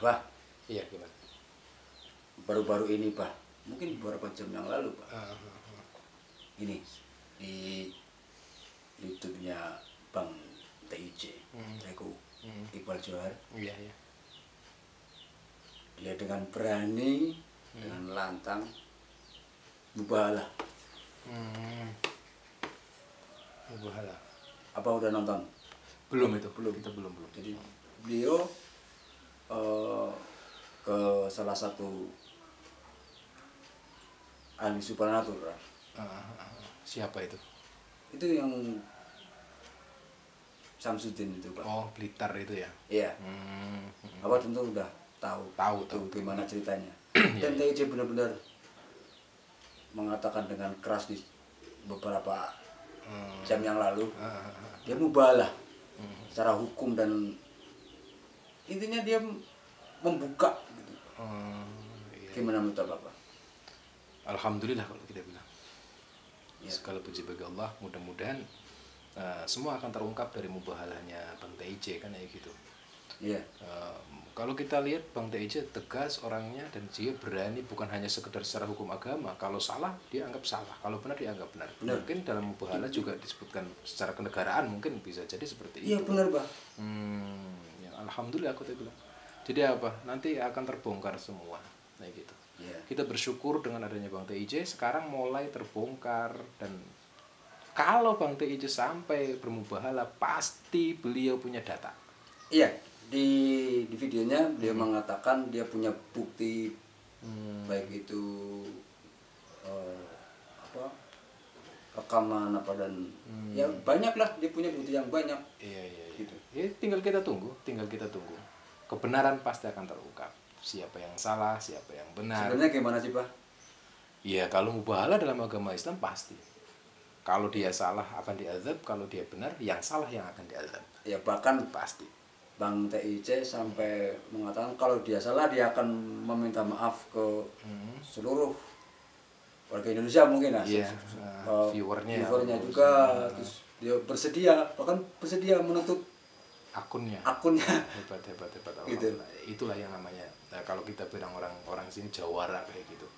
Pak, Iya, gimana? baru-baru ini Pak, mungkin beberapa jam yang lalu Pak, ini di YouTube-nya Bang TIJ, Teguh Iqbal Johar, Iya, iya. dia dengan berani, dengan lantang, mubahalah. Mubahalah. Apa udah nonton? Belum itu. Belum. Kita belum. Jadi beliau ke salah satu ahli supranatural. Siapa itu? Itu yang Samsudin itu Pak. Oh, Blitar itu ya. Iya. Apa tentu udah tahu Tahu. gimana ceritanya. Dan TIJ benar-benar mengatakan dengan keras di beberapa jam yang lalu, dia mubahalah secara hukum dan intinya dia membuka gitu. Iya. Gimana menurut Bapak? Alhamdulillah kalau kita bilang. Ya. Segala puji bagi Allah, mudah-mudahan semua akan terungkap dari mubahalahnya Bang TIJ kan ya gitu. Iya. Kalau kita lihat Bang TIJ tegas orangnya dan dia berani, bukan hanya sekedar secara hukum agama. Kalau salah dia anggap salah, kalau benar dia anggap benar. Mungkin dalam mubahalah juga disebutkan secara kenegaraan mungkin bisa jadi seperti itu. Iya benar Pak. Ya, alhamdulillah aku bilang. Jadi apa? Nanti akan terbongkar semua. Nah gitu. Iya. Kita bersyukur dengan adanya Bang TIJ sekarang mulai terbongkar, dan kalau Bang TIJ sampai bermubahalah pasti beliau punya data. Iya. Di videonya beliau mengatakan dia punya bukti baik itu rekaman apa dan ya banyak lah, dia punya bukti yang banyak. Iya. Gitu. Ya, tinggal kita tunggu. Kebenaran pasti akan terungkap. Siapa yang salah, siapa yang benar. Sebenarnya gimana sih Pak? Iya, kalau mubahalah dalam agama Islam pasti. Kalau dia salah akan diazab, kalau dia benar yang salah yang akan diazab. Ya bahkan Pasti. Bang TIJ sampai mengatakan kalau dia salah dia akan meminta maaf ke seluruh warga Indonesia mungkin lah. Iya, viewernya juga. Terus dia bahkan bersedia menutup akunnya. Hebat Gitu. Itulah yang namanya kalau kita bilang orang sini jawara kayak gitu.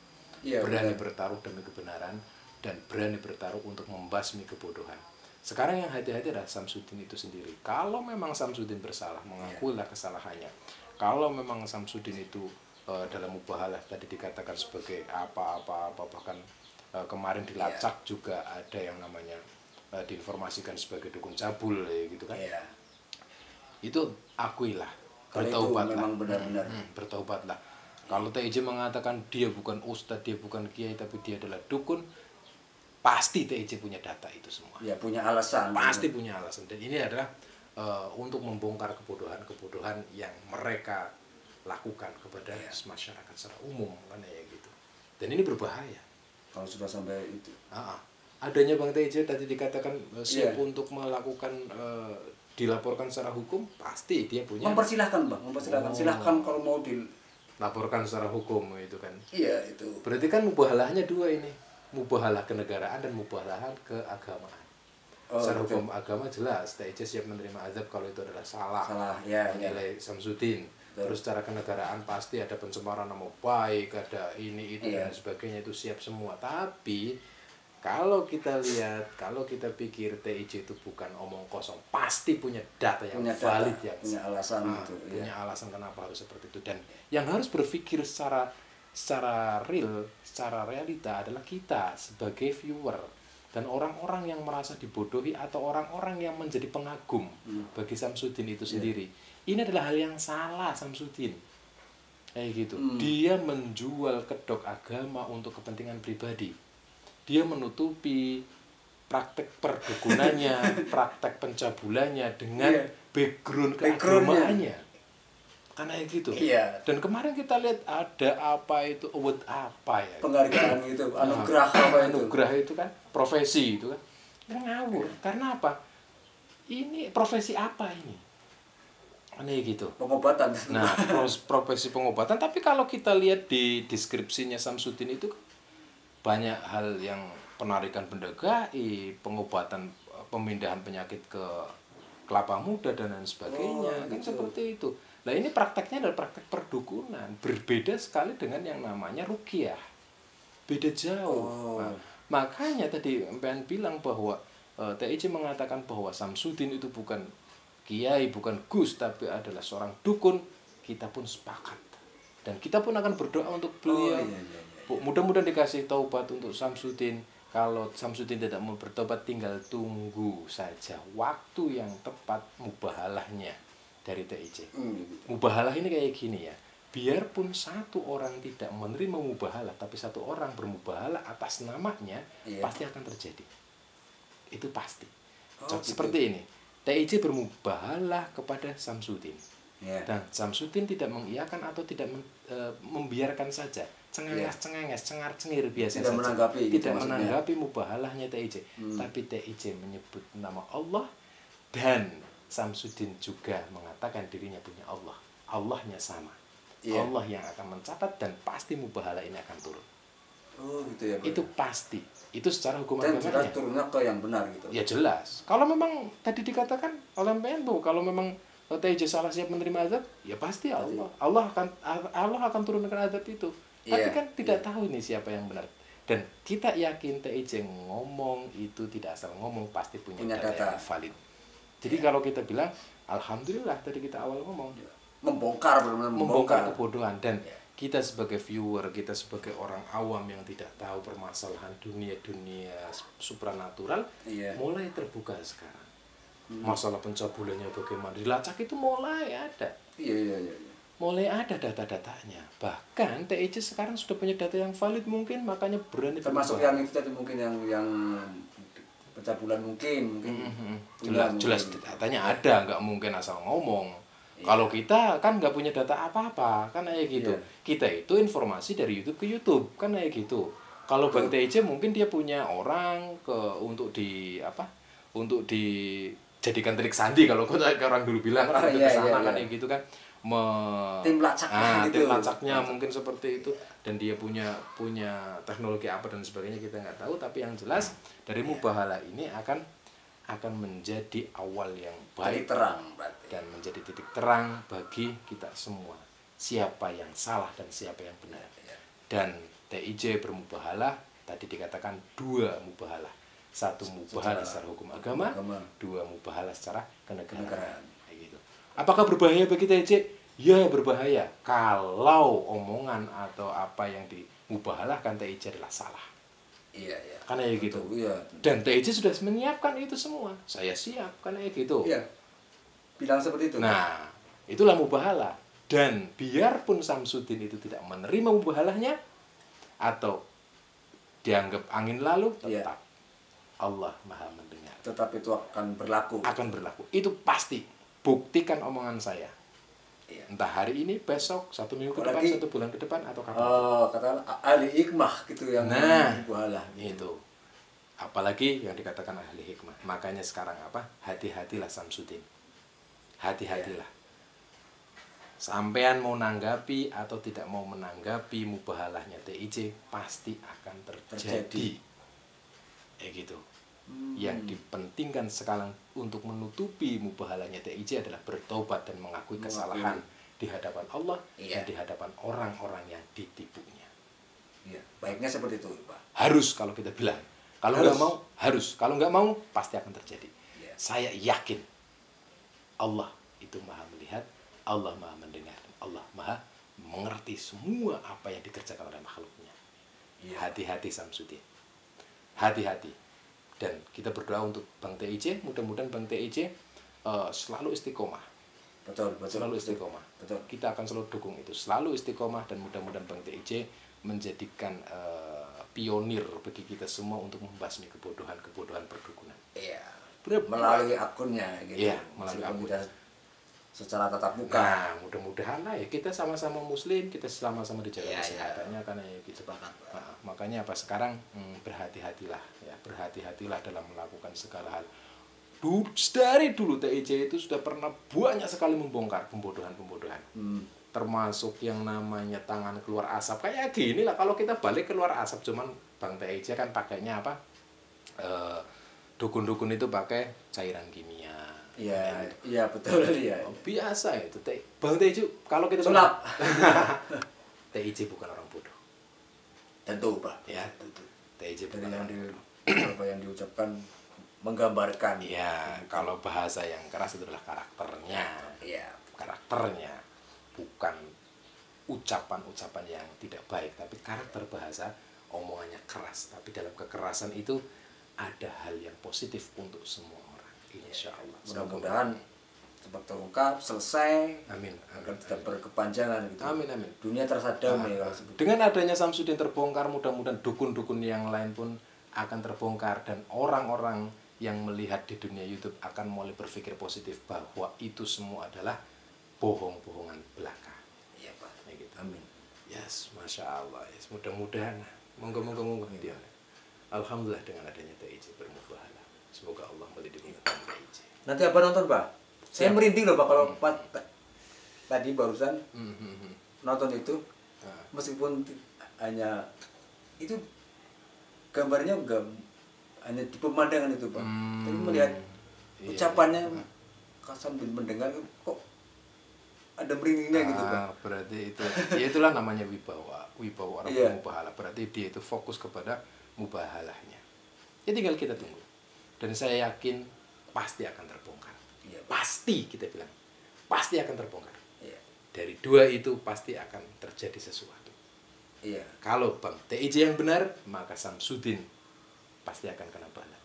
Iya, Berani benar. bertaruh demi kebenaran dan berani bertaruh untuk membasmi kebodohan. Sekarang yang hati-hati adalah Samsudin itu sendiri. Kalau memang Samsudin bersalah, mengakuilah kesalahannya. Kalau memang Samsudin itu dalam mubahalah tadi dikatakan sebagai apa bahkan kemarin dilacak juga ada yang namanya diinformasikan sebagai dukun cabul gitu kan. Iya. Itu akuilah, Kalau itu bertaubatlah. memang benar-benar. Bertaubatlah. Kalau TIJ mengatakan dia bukan ustadz, dia bukan kiai, tapi dia adalah dukun, pasti TIJ punya data itu semua. Ya punya alasan. Pasti punya alasan. Dan ini adalah untuk membongkar kebodohan yang mereka lakukan kepada masyarakat secara umum kan ya gitu. Dan ini berbahaya. Kalau sudah sampai itu. Adanya Bang TIJ tadi dikatakan siap untuk melakukan dilaporkan secara hukum, pasti dia punya. Mempersilahkan Bang, silahkan kalau mau dilaporkan secara hukum itu kan. Iya itu. Berarti kan mubahalahnya dua ini, mubahalah kenegaraan dan mubahalah keagamaan. Secara hukum agama jelas TIJ siap menerima azab kalau itu adalah salah ya. Nilai Samsudin. Terus secara kenegaraan pasti ada pencemaran nama baik, ada ini itu dan sebagainya, itu siap semua. Tapi kalau kita lihat, kalau kita pikir TIJ itu bukan omong kosong, pasti punya data yang valid ya. Punya alasan gitu. Punya alasan kenapa harus seperti itu. Dan yang harus berpikir secara real, secara realita adalah kita sebagai viewer dan orang-orang yang merasa dibodohi atau orang-orang yang menjadi pengagum bagi Samsudin itu sendiri. Ini adalah hal yang salah Samsudin. Kayak gitu. Dia menjual kedok agama untuk kepentingan pribadi. Dia menutupi praktek perdukunannya, praktek pencabulannya dengan background keagamaannya. Karena gitu. Iya. Dan kemarin kita lihat ada apa itu, award apa ya? Penghargaan gitu, anugerah apa itu? Anugerah itu kan, profesi itu kan. Ngawur. Karena apa? Ini profesi apa ini? Aneh gitu. Pengobatan. Nah, profesi pengobatan. Tapi kalau kita lihat di deskripsinya Samsudin itu banyak hal yang penarikan benda gaib, pengobatan, pemindahan penyakit ke kelapa muda dan lain sebagainya, kan seperti itu. Nah ini prakteknya adalah praktek perdukunan, berbeda sekali dengan yang namanya ruqyah, beda jauh. Nah, makanya tadi Mpen bilang bahwa TIC mengatakan bahwa Samsudin itu bukan kiai, bukan gus, tapi adalah seorang dukun. Kita pun sepakat dan kita pun akan berdoa untuk beliau. Mudah-mudahan dikasih taubat untuk Samsudin. Kalau Samsudin tidak mau bertobat, tinggal tunggu saja waktu yang tepat mubahalahnya dari TIC. Mubahalah ini kayak gini ya. Biarpun satu orang tidak menerima mubahalah, tapi satu orang bermubahalah atas namanya, pasti akan terjadi. Itu pasti. Seperti ini. TIC bermubahalah kepada Samsudin. Dan Samsudin tidak mengiyakan atau tidak membiarkan saja, cengenges, cengar-cengir biasa tidak saja. Menanggapi, tidak menanggapi mubahalahnya TIC. Tapi TIC menyebut nama Allah dan Samsudin juga mengatakan dirinya punya Allah. Allahnya sama. Allah yang akan mencatat dan pasti mubahalah ini akan turun. Gitu ya, Pak. Itu pasti. Itu secara hukum dan agamanya. jelas turunnya ke yang benar gitu. Ya jelas. Kalau memang tadi dikatakan oleh MPN bahwa kalau memang TIC salah siap menerima azab, ya pasti Allah akan turunkan azab itu. Tapi kan tidak tahu nih siapa yang benar. Dan kita yakin TIC ngomong itu tidak asal ngomong, pasti punya data yang valid. Jadi kalau kita bilang alhamdulillah, tadi kita awal ngomong membongkar kebodohan. Dan kita sebagai viewer, kita sebagai orang awam yang tidak tahu permasalahan dunia supranatural, mulai terbuka sekarang. Masalah pencabulannya bagaimana dilacak itu mulai ada. Mulai ada data-datanya. Bahkan TIC sekarang sudah punya data yang valid, mungkin makanya berani termasuk yang itu tadi, mungkin yang pencabulan mungkin jelas datanya ada, nggak mungkin asal ngomong. Kalau kita kan nggak punya data apa-apa, kan kayak gitu. Kita itu informasi dari YouTube ke YouTube, kan kayak gitu. Kalau Bang TIC mungkin dia punya orang untuk dijadikan telik sandi, kalau orang dulu bilang kan kayak gitu kan. Tim lacaknya tim lacaknya mungkin seperti itu, dan dia punya teknologi apa dan sebagainya kita nggak tahu. Tapi yang jelas dari mubahalah ini akan menjadi awal yang baik, titik terang dan menjadi titik terang bagi kita semua, siapa yang salah dan siapa yang benar. Dan TIC bermubahalah tadi dikatakan 2 mubahalah, 1 mubahalah secara hukum agama, 2 mubahalah secara kenegaraan. Gitu. Apakah berbahaya bagi TIC? Ya berbahaya kalau omongan atau apa yang dimubahalahkan TIC adalah salah. Karena ya gitu. Dan TIC sudah menyiapkan itu semua. Saya siap karena ya gitu. Bilang seperti itu. Nah, itulah mubahalah. Dan biarpun Samsudin itu tidak menerima mubahalahnya atau dianggap angin lalu, tetap Allah Maha mendengar. Tetap itu akan berlaku. Akan berlaku. Itu pasti. Buktikan omongan saya. Entah hari ini, besok, 1 minggu ke depan, 1 bulan ke depan, atau kapan. Kata ahli hikmah gitu yang mubahalah. Itu. Apalagi yang dikatakan ahli hikmah. Makanya sekarang apa? Hati-hatilah Samsudin. Hati-hatilah. Sampean mau nanggapi atau tidak mau menanggapi mubahalahnya TIC, pasti akan terjadi. Gitu. Yang dipentingkan sekarang untuk menutupi mubahalahnya TIC adalah bertobat dan mengakui kesalahan di hadapan Allah dan di hadapan orang-orang yang ditipunya. Baiknya seperti itu, Pak. Harus kalau kita bilang. Kalau nggak mau, harus. Kalau nggak mau, pasti akan terjadi. Saya yakin Allah itu Maha melihat, Allah Maha mendengar, Allah Maha mengerti semua apa yang dikerjakan oleh makhluknya. Hati-hati Samsudin. Hati-hati. Dan kita berdoa untuk Bang TIC, mudah-mudahan Bang TIC selalu istiqomah. Betul. Selalu istiqomah. Betul. Kita akan selalu dukung itu. Selalu istiqomah, dan mudah-mudahan Bang TIC menjadikan pionir bagi kita semua untuk membasmi kebodohan perdukunan. Melalui akunnya gitu. Melalui akun. Secara tatap muka. Nah, mudah-mudahan lah ya, kita sama-sama muslim, kita sama-sama dijaga kesehatannya karena ya gitu. Makanya sekarang berhati-hatilah ya, berhati-hatilah dalam melakukan segala hal. Dari dulu TIC itu sudah pernah banyak sekali membongkar pembodohan. Termasuk yang namanya tangan keluar asap kayak gini lah. Kalau kita balik keluar asap, cuman Bang TIC kan pakainya apa? Dukun-dukun itu pakai cairan kimia. Iya, iya betul ya. Biasa itu. Bang Tejo, kalau kita Sulap. TIJ bukan orang bodoh. Tentu, Pak. Ya, tentu. TIJ bukan Dari orang yang bodoh. apa yang diucapkan menggambarkan. Iya, kalau bahasa yang keras itu adalah karakternya. Iya. Karakternya, bukan ucapan-ucapan yang tidak baik, tapi karakter bahasa omongannya keras. Tapi dalam kekerasan itu ada hal yang positif untuk semua orang. Insya Allah. Mudah-mudahan cepat terungkap, selesai. Amin. Agar tidak berkepanjangan gitu. Amin, amin. Dunia terasa damai kalau sebut. Dengan adanya Samsudin terbongkar, mudah-mudahan dukun-dukun yang lain pun akan terbongkar, dan orang-orang yang melihat di dunia YouTube akan mulai berpikir positif bahwa itu semua adalah bohong-bohongan belaka. Iya, Pak. Ya gitu. Amin. Yes, masya Allah. Yes, mudah-mudahan. Monggo. Dia. Alhamdulillah dengan adanya TIJ bermubahalah. Semoga Allah melindungi TIJ. Nanti apa nonton, Pak? Saya merinding loh, Pak, kalau tadi barusan nonton itu, meskipun hanya itu gambarnya enggak hanya di pemandangan itu, Pak. Tapi melihat ucapannya, sambil mendengar kok ada merindingnya gitu, Pak. Berarti itu, ya itulah namanya wibawa orang bermubahalah. Berarti dia itu fokus kepada mubahalahnya. Ya tinggal kita tunggu. Dan saya yakin pasti akan terbongkar. Iya, Pasti kita bilang, pasti akan terbongkar. Iya. Dari dua itu pasti akan terjadi sesuatu. Iya. Kalau Bang TIJ yang benar, maka Samsudin pasti akan kena bala.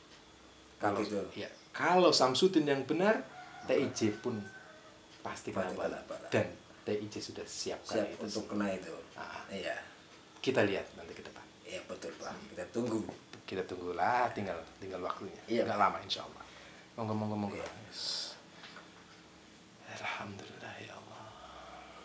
Kalau gitu. ya, kalau Samsudin yang benar, TIJ pun pasti kena Pasti bala. kena bala. Dan TIJ sudah siapkan Siap itu untuk semua. kena itu. Iya. Kita lihat nanti ke depan. Iya, betul, Pak. Kita tunggu. Kita tunggulah, tinggal waktunya. Iya, Nggak Pak. lama insya Allah. Monggo. Iya. Alhamdulillah.